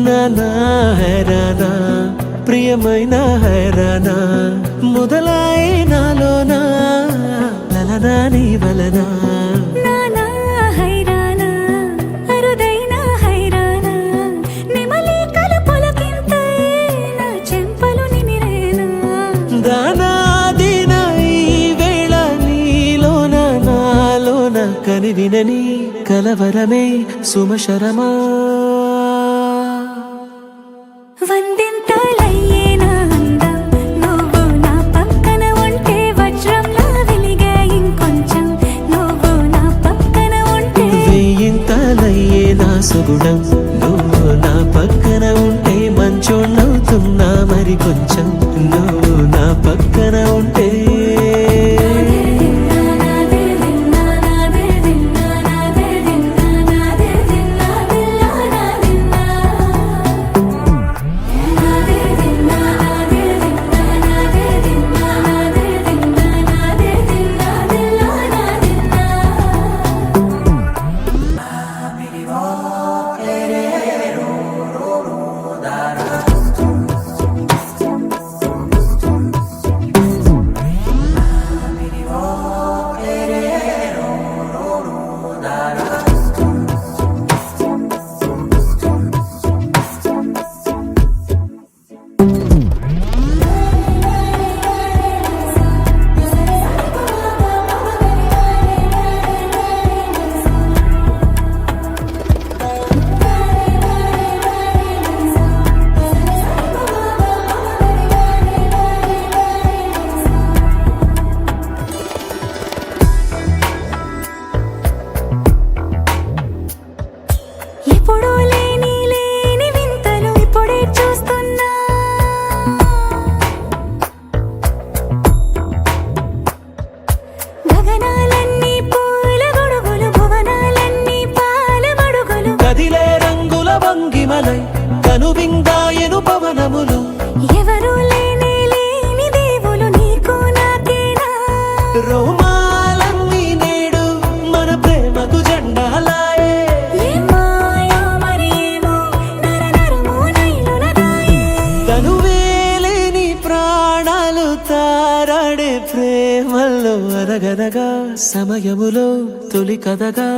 నానా హైరానా ప్రియమైన హైరానా మొదలాయి నాలోనా లలనా నీ వలనా నానా హైరానా అరుదైన హైరానా నిమలి కలుపులకింతై నా చెంపలు నిమిరేనా దానా దిన ఈ వేళ నీలోన నాలోన కనివినని కలవరమే సుమశరమా వందింతలయ్యేనా అందం నువ్వు నా పక్కన ఉంటే వజ్రంలా వెలిగే ఇంకొంచెం నువ్వు నా పక్కన ఉంటే వెయ్యింతలయ్యే నా సుగుణం నువ్వు నా పక్కన ఉంటే మంచోణ్ణవుతున్నా మరి కొంచెం నువ్వు నా పక్కన ఉంటే ఎప్పుడూ లేని వింతలు ఇప్పుడే చూస్తున్నా గగనాలన్నీ పూల గొడుగులు భువనాలన్నీ పాల మడుగులు కదిలే రంగుల వంగిమలై కనువిందాయను పవనములు ఎవరూ లేని దేవులు నీకు నాకేనా రోమాలన్నీ నేడు మన ప్రేమకు జెండాలాయే మాయా మరేమో నరనరమో నైలునదాయే తనువేలేని ప్రాణాలు తారాడే ప్రేమల్లో అరగనగా సమయములో తొలి కథగా